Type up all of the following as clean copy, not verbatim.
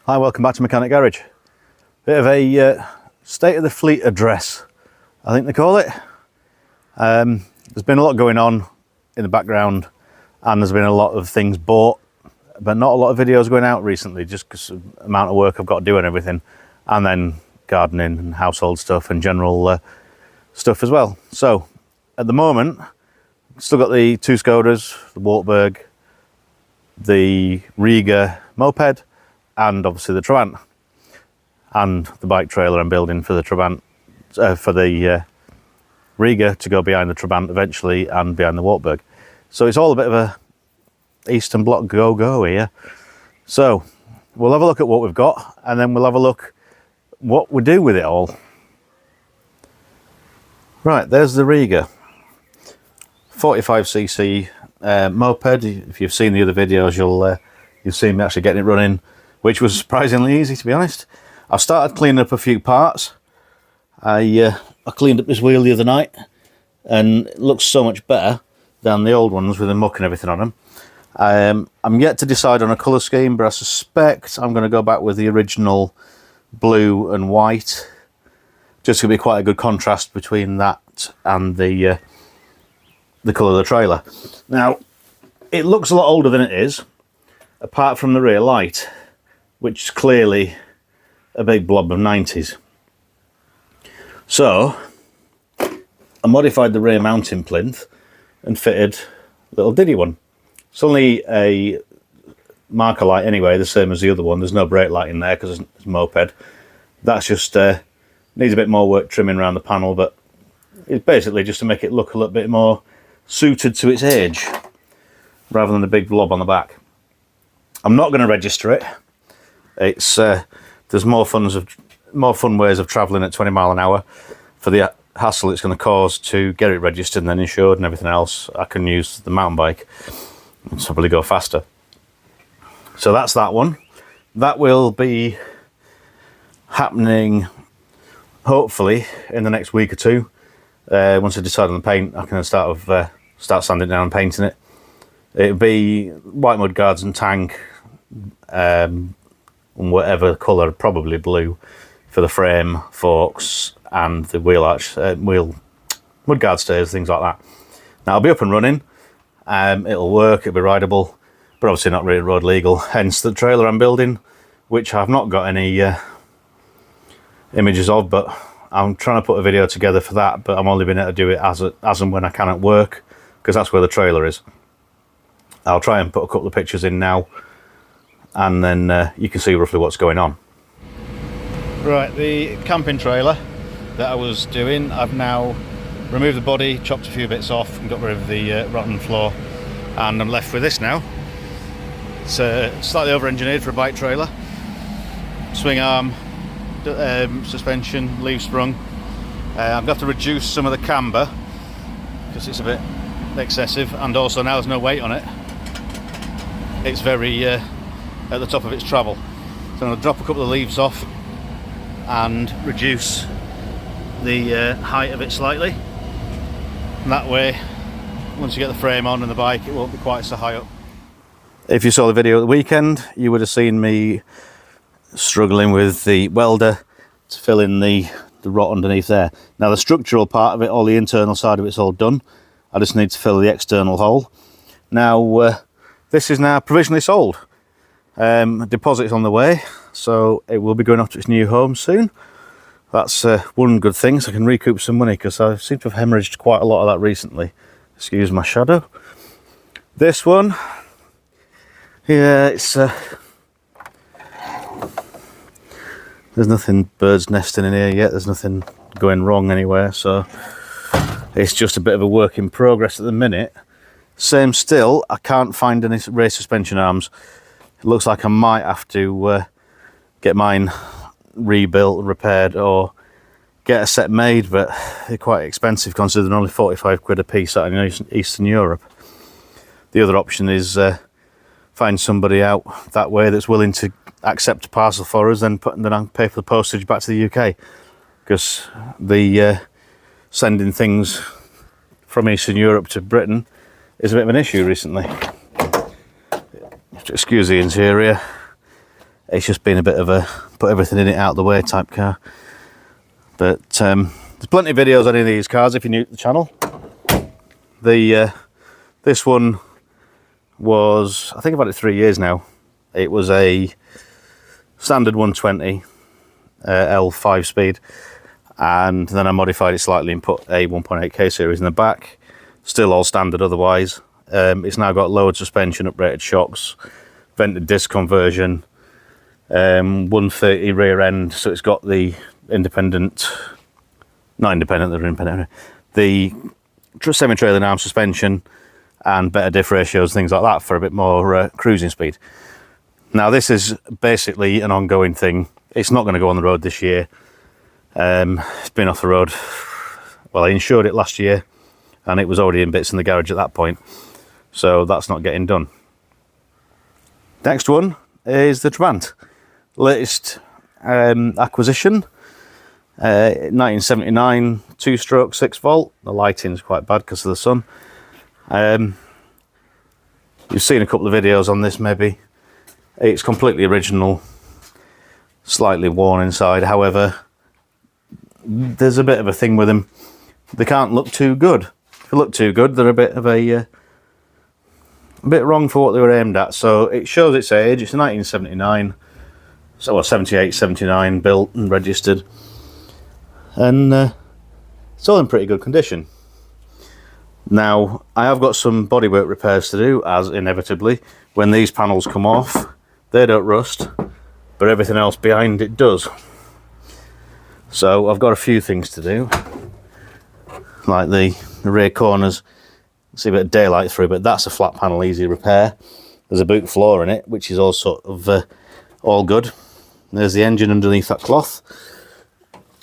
Hi, welcome back to Mickhanic Garage. Bit of a state of the fleet address, I think they call it. There's been a lot going on in the background and there's been a lot of things bought, but not a lot of videos going out recently just because of the amount of work I've got to do and everything, and then gardening and household stuff and general stuff as well. So at the moment, still got the two Skodas, the Wartburg, the Riga moped, and obviously the Trabant, and the bike trailer I'm building for the Trabant, for the Riga to go behind the Trabant eventually and behind the Wartburg. So it's all a bit of a Eastern Bloc go here. So we'll have a look at what we've got and then we'll have a look what we do with it all. Right, there's the Riga 45cc moped. If you've seen the other videos, you'll see me actually getting it running, which was surprisingly easy, to be honest. I've started cleaning up a few parts. I cleaned up this wheel the other night and it looks so much better than the old ones with the muck and everything on them. I'm yet to decide on a colour scheme, but I suspect I'm going to go back with the original blue and white. Just going to be quite a good contrast between that and the colour of the trailer. Now, it looks a lot older than it is, apart from the rear light, which is clearly a big blob of 90s. So I modified the rear mounting plinth and fitted a little diddy one. It's only a marker light anyway, the same as the other one. There's no brake light in there because it's a moped. That's just needs a bit more work trimming around the panel, but it's basically just to make it look a little bit more suited to its age rather than the big blob on the back. I'm not going to register it. It's there's more fun ways of travelling at 20 mile an hour. For the hassle it's going to cause to get it registered and then insured and everything else, I can use the mountain bike and probably go faster. So that's that one. That will be happening hopefully in the next week or two. Once I decide on the paint, I can start sanding down and painting it. It'll be white mud guards and tank, whatever colour, probably blue, for the frame, forks, and the wheel arch, wheel mudguard stairs, things like that. Now I'll be up and running. It'll work. It'll be rideable, but obviously not really road legal. Hence the trailer I'm building, which I've not got any images of, but I'm trying to put a video together for that. But I'm only been able to do it as and when I can at work, because that's where the trailer is. I'll try and put a couple of pictures in now, and then you can see roughly what's going on. Right, the camping trailer that I was doing, I've now removed the body, chopped a few bits off and got rid of the rotten floor, and I'm left with this now. It's slightly over-engineered for a bike trailer. Swing arm, suspension, leaf sprung. I'm going to have to reduce some of the camber because it's a bit excessive, and also now there's no weight on it. It's very at the top of its travel. So I'm going to drop a couple of leaves off and reduce the height of it slightly. And that way, once you get the frame on and the bike, it won't be quite so high up. If you saw the video at the weekend, you would have seen me struggling with the welder to fill in the rot underneath there. Now the structural part of it, all the internal side of it's all done. I just need to fill the external hole. Now this is now provisionally sold. Deposit's on the way, so it will be going off to its new home soon. That's one good thing, so I can recoup some money, because I seem to have hemorrhaged quite a lot of that recently. Excuse my shadow. This one, yeah, it's there's nothing birds nesting in here yet. There's nothing going wrong anywhere, so it's just a bit of a work in progress at the minute. Same still, I can't find any race suspension arms. It looks like I might have to get mine rebuilt and repaired, or get a set made, but they're quite expensive considering only 45 quid a piece out in Eastern Europe. The other option is find somebody out that way that's willing to accept a parcel for us, then pay for the postage back to the UK, because the sending things from Eastern Europe to Britain is a bit of an issue recently. Excuse the interior. It's just been a bit of a put everything in it out of the way type car. But there's plenty of videos on any of these cars if you're new to the channel. This one was, I think I've had it 3 years now. It was a standard 120 L5 speed, and then I modified it slightly and put a 1.8K series in the back. Still all standard otherwise. It's now got lowered suspension, uprated shocks, vented disc conversion, 130 rear end, so it's got the independent, not independent, they're independent, the semi-trailing arm suspension and better diff ratios, things like that, for a bit more cruising speed. Now this is basically an ongoing thing. It's not going to go on the road this year. It's been off the road, well, I insured it last year and it was already in bits in the garage at that point, so that's not getting done. Next one is the Trabant, latest acquisition, 1979, 2-stroke, 6-volt. The lighting's quite bad because of the sun. You've seen a couple of videos on this maybe. It's completely original, slightly worn inside. However, there's a bit of a thing with them. They can't look too good. If they look too good, they're a bit of a bit wrong for what they were aimed at. So it shows its age. It's a 1979, so 78, 79 built and registered, and it's all in pretty good condition. Now I have got some bodywork repairs to do, as inevitably when these panels come off, they don't rust, but everything else behind it does. So I've got a few things to do, like the rear corners. See a bit of daylight through, but that's a flat panel, easy repair. There's a boot floor in it, which is all sort of all good. There's the engine underneath that cloth.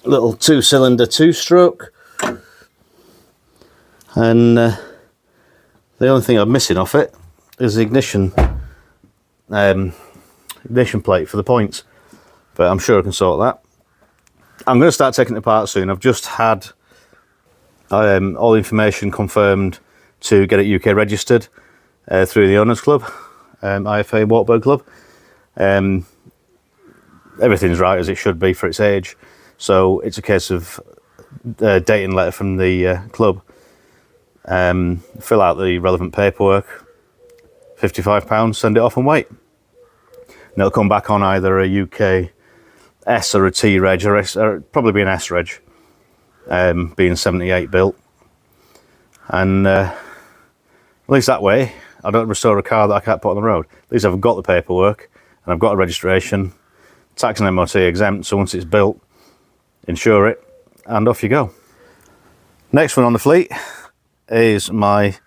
Little 2-cylinder 2-stroke. And the only thing I'm missing off it is the ignition plate for the points, but I'm sure I can sort that. I'm going to start taking it apart soon. I've just had all the information confirmed to get it UK registered through the Owners Club, IFA Wartburg Club. Everything's right as it should be for its age, so it's a case of dating letter from the club, fill out the relevant paperwork, £55, send it off and wait. And it'll come back on either a UK S or a T reg, or probably be an S reg, being 78 built. And at least that way I don't restore a car that I can't put on the road. At least I've got the paperwork and I've got a registration, tax and MOT exempt, so once it's built, insure it and off you go. Next one on the fleet is my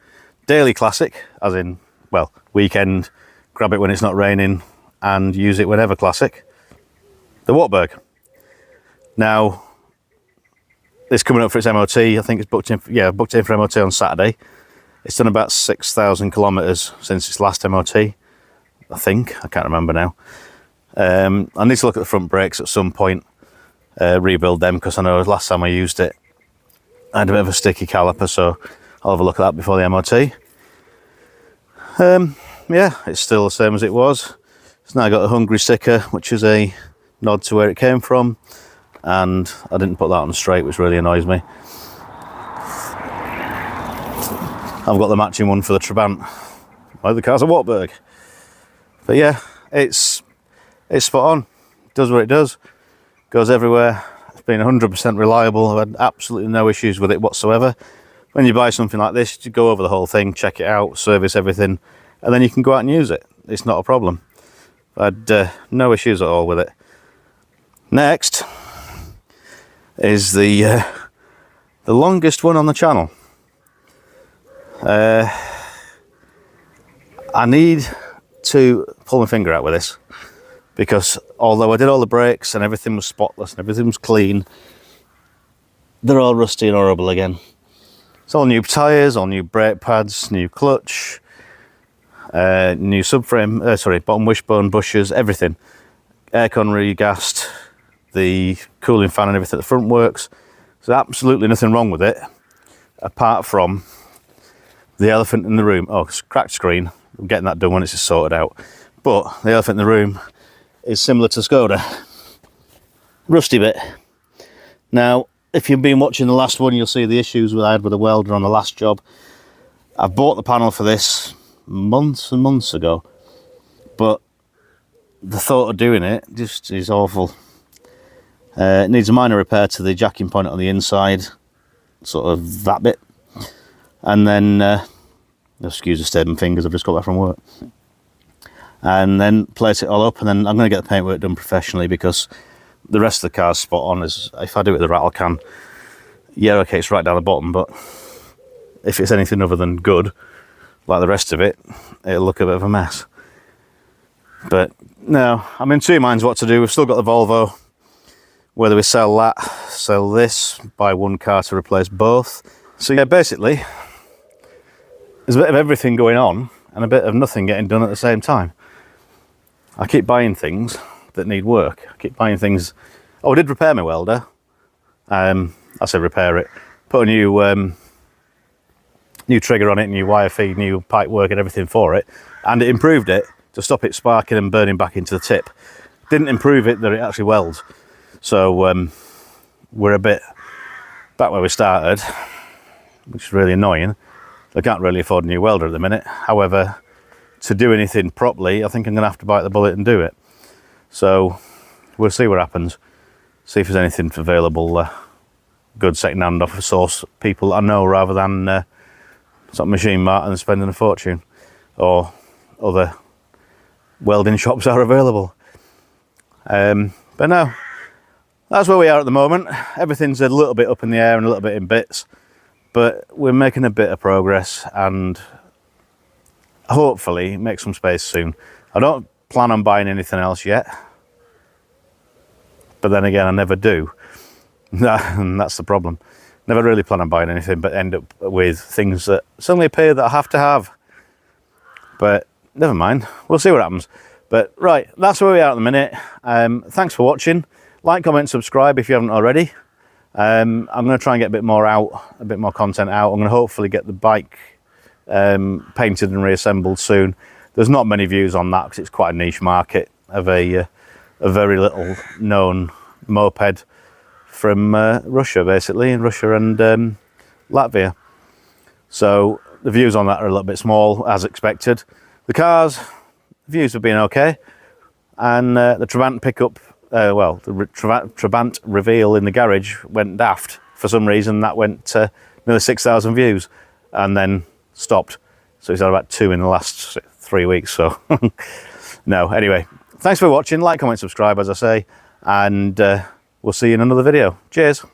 daily classic, as in, well, weekend, grab it when it's not raining and use it whenever classic, the Wartburg. Now it's coming up for its MOT. I think it's booked in for MOT on Saturday. It's done about 6,000 kilometers since its last MOT, I think. I can't remember now. I need to look at the front brakes at some point, rebuild them, because I know last time I used it I had a bit of a sticky caliper, so I'll have a look at that before the MOT. Yeah, it's still the same as it was. It's now got a Hungary sticker, which is a nod to where it came from, and I didn't put that on straight, which really annoys me. I've got the matching one for the Trabant. Well, the car's a Wartburg. But yeah, it's spot on. It does what it does. Goes everywhere. It's been 100% reliable. I've had absolutely no issues with it whatsoever. When you buy something like this, you go over the whole thing, check it out, service everything, and then you can go out and use it. It's not a problem. I've had no issues at all with it. Next is the longest one on the channel. I need to pull my finger out with this, because although I did all the brakes and everything was spotless and everything was clean, they're all rusty and horrible again. It's all new tyres, all new brake pads, new clutch, new subframe, bottom wishbone, bushes, everything. Aircon regassed, the cooling fan and everything at the front works. There's absolutely nothing wrong with it, apart from the elephant in the room. Oh, it's cracked screen. I'm getting that done when it's sorted out. But the elephant in the room is similar to Skoda. Rusty bit. Now, if you've been watching the last one, you'll see the issues I had with the welder on the last job. I bought the panel for this months and months ago, but the thought of doing it just is awful. It needs a minor repair to the jacking point on the inside, sort of that bit, and then excuse the state of my fingers, I've just got back from work, and then place it all up, and then I'm going to get the paintwork done professionally, because the rest of the car's spot on. Is if I do it with the rattle can, yeah, okay, it's right down the bottom, but if it's anything other than good, like the rest of it, it'll look a bit of a mess. But no, I'm in two minds what to do. We've still got the Volvo, whether we sell that, sell this, buy one car to replace both. So yeah, basically, there's a bit of everything going on and a bit of nothing getting done at the same time. I keep buying things that need work. I keep buying things. Oh, I did repair my welder. I said repair it. Put a new trigger on it, new wire feed, new pipe work and everything for it. And it improved it to stop it sparking and burning back into the tip. Didn't improve it that it actually welds. So we're a bit back where we started, which is really annoying. I can't really afford a new welder at the minute. However, to do anything properly, I think I'm going to have to bite the bullet and do it. So we'll see what happens. See if there's anything available, good second-hand off a source people I know, rather than some machine mart and spending a fortune, or other welding shops are available. But no, that's where we are at the moment. Everything's a little bit up in the air and a little bit in bits, but we're making a bit of progress and hopefully make some space soon. I don't plan on buying anything else yet, but then again I never do. And that's the problem. Never really plan on buying anything, but end up with things that suddenly appear that I have to have. But never mind, we'll see what happens. But right, that's where we are at the minute. Thanks for watching. Like, comment, subscribe if you haven't already. I'm going to try and get a bit more out, a bit more content out. I'm going to hopefully get the bike painted and reassembled soon. There's not many views on that because it's quite a niche market of a very little known moped from Russia, basically, in Russia and Latvia. So the views on that are a little bit small, as expected. The cars, the views have been okay, and the Trabant pickup, well, the Trabant reveal in the garage went daft for some reason. That went nearly 6,000 views and then stopped. So it's had about 2 in the last 3 weeks. So no, anyway, thanks for watching. Like, comment, subscribe, as I say, and we'll see you in another video. Cheers.